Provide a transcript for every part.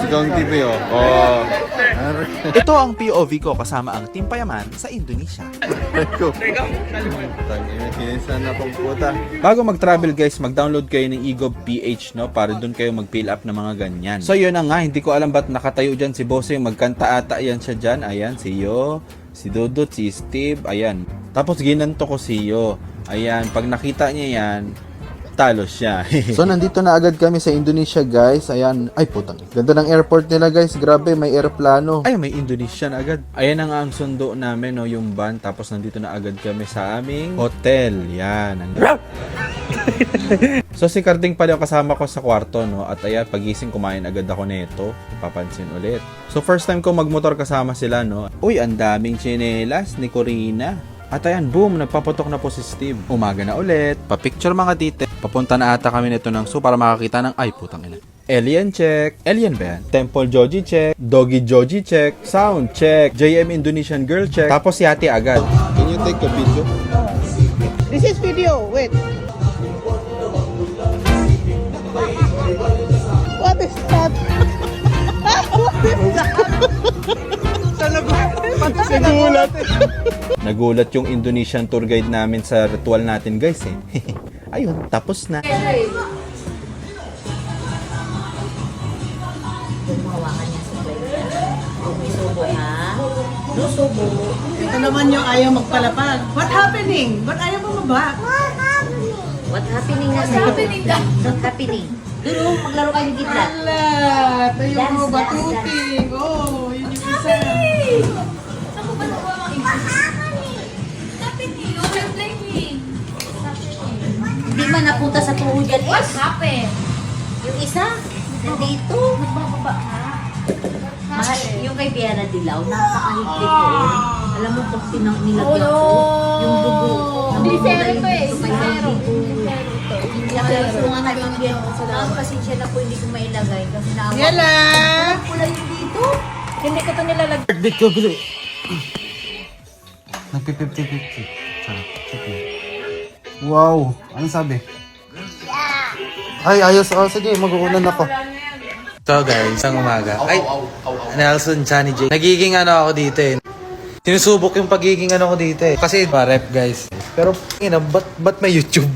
Sigang TV oh. Oh. Ito ang POV ko kasama ang Team Payaman sa Indonesia. Bago mag-travel guys, mag-download kayo ng eGov PH, no, para doon kayo mag-fill up ng mga ganyan. So yun na nga, hindi ko alam ba't nakatayo dyan si Bossing, magkanta ata yan siya dyan. Ayan, si Yo, si Dudut, si Steve, ayan. Tapos ginanto ko si Yo. Ayan, pag nakita niya yan, talo siya. So nandito na agad kami sa Indonesia guys. Ayan, ay putang. Ganda ng airport nila guys. Grabe, may aeroplano. Ay, may Indonesian agad. Ayan na nga ang sundo namin, no, yung van. Tapos nandito na agad kami sa aming hotel. Yan. So si Carding pala yung kasama ko sa kwarto, no. At ayan, pagising kumain agad ako nito. Ipapansin ulit. So first time ko magmotor kasama sila, no. Uy, ang daming tsinelas ni Corina. At ayan, boom, nagpaputok na po si Steve. Umaga na ulit. Pa-picture mga tite. Papunta na ata kami nito ng zoo para makakita ng, ay putang ina. Alien check. Alien ba yan? Temple Joji check. Doggy Joji check. Sound check. JM Indonesian girl check. Tapos yati agad. Can you take a video? This is video. Wait. What is that? What is that? Nagulat. Nagulat yung Indonesian tour guide namin sa ritual natin guys eh. Ayun, tapos na. Ito naman yung ayaw magpalapag. What happening? Ba't ayaw bumaba? What happening na sa'yo? What happening? Duro, maglaro kayo ng gitna. Ala, tayo mo batuting. Oh, yun yung isa. Hindi man napunta sa tuhod yan. What happened? Yung isa, nandito. Nagbababa ka? Mahal, yung kay Biana Dilaw, napakahigpit ko. Alam mo, pag nilagyan ko, yung dugo. Hindi zero to eh. Yung Zero. zero. Zero. Yung mga nabigyan ko sa daan, pasensya na po, hindi ko mailagay. Kasi naawa. Yala! Pula yung dito. Hindi ko to nilalagay. Dito, bili. Nagpi-50-50. Wow, anong sabi? Ay, ayos. Oh, sige, mag-uunan ako. So guys, isang umaga. Ay, Nelson, Johnny J. Nagiging ano ako dito eh. Sinusubok yung pagiging ano ko dito eh. Kasi rep guys. Pero, ba't may YouTube?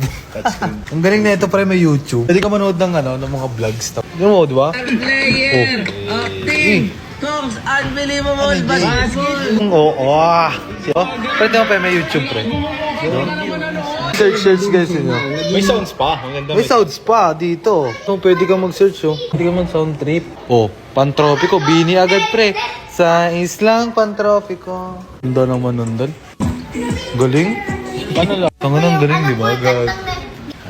Ang galing na ito pre, may YouTube. Pwede ka manood ng ano, ng mga vlogs. Yung mo, di ba? Player of team comes unbelievable basketball. Oo. So, pwede mo pa may YouTube pre. Search guys yun. May sounds pa. Ang ganda. May sounds pa dito. So, pwede kang mag-search oh. Pwede kang mag-sound trip. Oh, Pantropiko. Bini agad pre. Sa islang Pantropiko. Ganda naman nun doon. Galing. Paano lang? Ang ganang galing, di ba?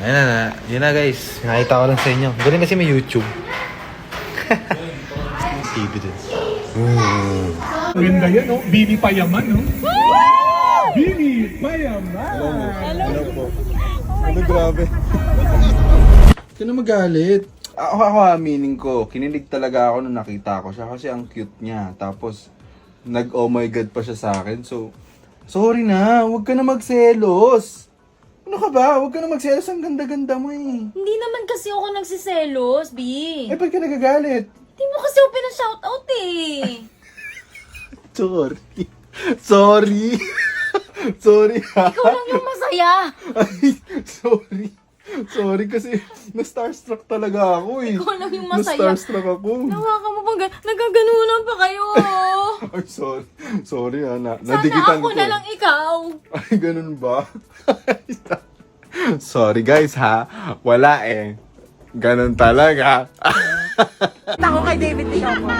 Ayun na. Yun na guys. Nakita ko lang sa inyo. Galing kasi may YouTube. TV din. Ganda yan, no? Bini Payaman, no? Bini Payaman! Ano po? Ano grabe? Sino magalit? Ako aminin ko. Kinilig talaga ako nung nakita ko siya kasi ang cute niya. Tapos, oh my God pa siya sa akin. So, sorry na. Huwag ka na magselos. Ano ka ba? Huwag ka na magselos. Ang ganda-ganda mo eh. Hindi naman kasi ako nagsiselos, B. Eh, ba't ka nagagalit? Hindi mo kasi ako pinashoutout eh. Sorry. Sorry. Sorry ha. Ikaw lang yung masaya. Ay, sorry. Sorry kasi na-starstruck talaga ako eh. Ikaw lang yung masaya. Na-starstruck ako. Nawa ka mo bang nagaganunan pa kayo? Ay, sorry. Sorry ha. Sana Nadikitan ako ko. na lang ikaw. Ay, ganun ba? Sorry guys ha. Wala eh. Ganun talaga. Ako kay David Ikaw mo.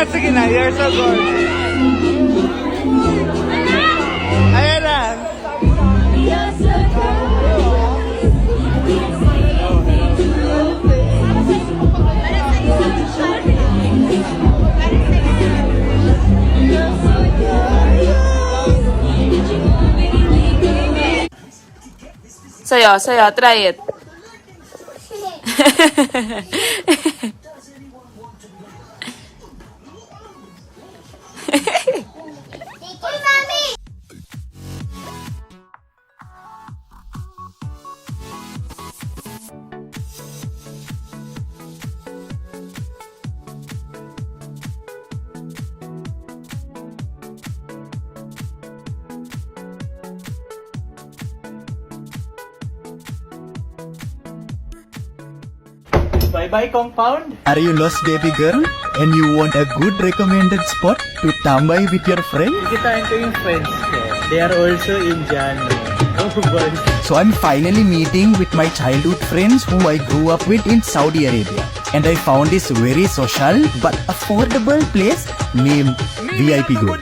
Sige na. You're so good. Ayan na. Sayo, try it. Bye-bye, compound. Are you lost, baby girl? And you want a good recommended spot to tambay with your friend? Kikitain ko yung friends ko. They are also Indian. Oh, boy. So I'm finally meeting with my childhood friends who I grew up with in Saudi Arabia. And I found this very social but affordable place named VIP Golf.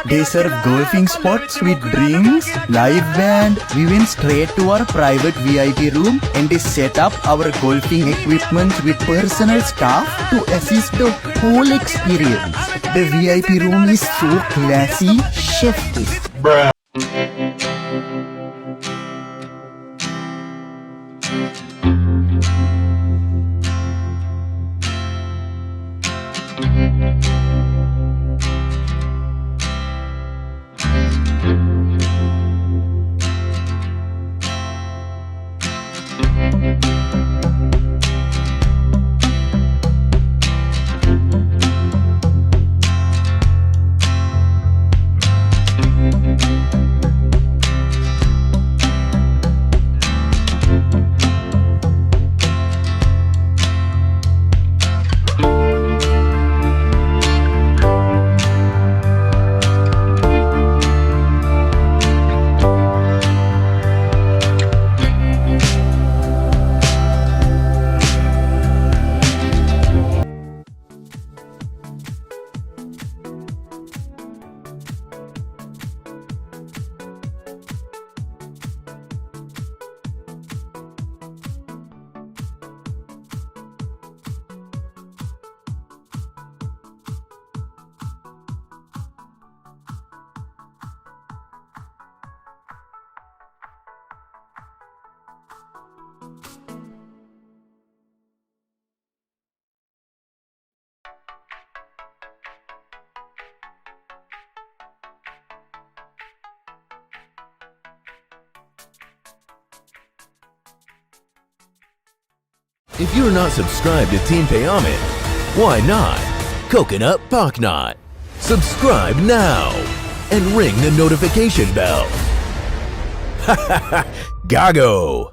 They serve golfing spots with drinks, live band. We went straight to our private VIP room and they set up our golfing equipment with personal staff to assist the whole experience. The VIP room is so classy, chef kiss. If you're not subscribed to Team Payaman, why not? Coconut Paknot. Subscribe now and ring the notification bell. Gago!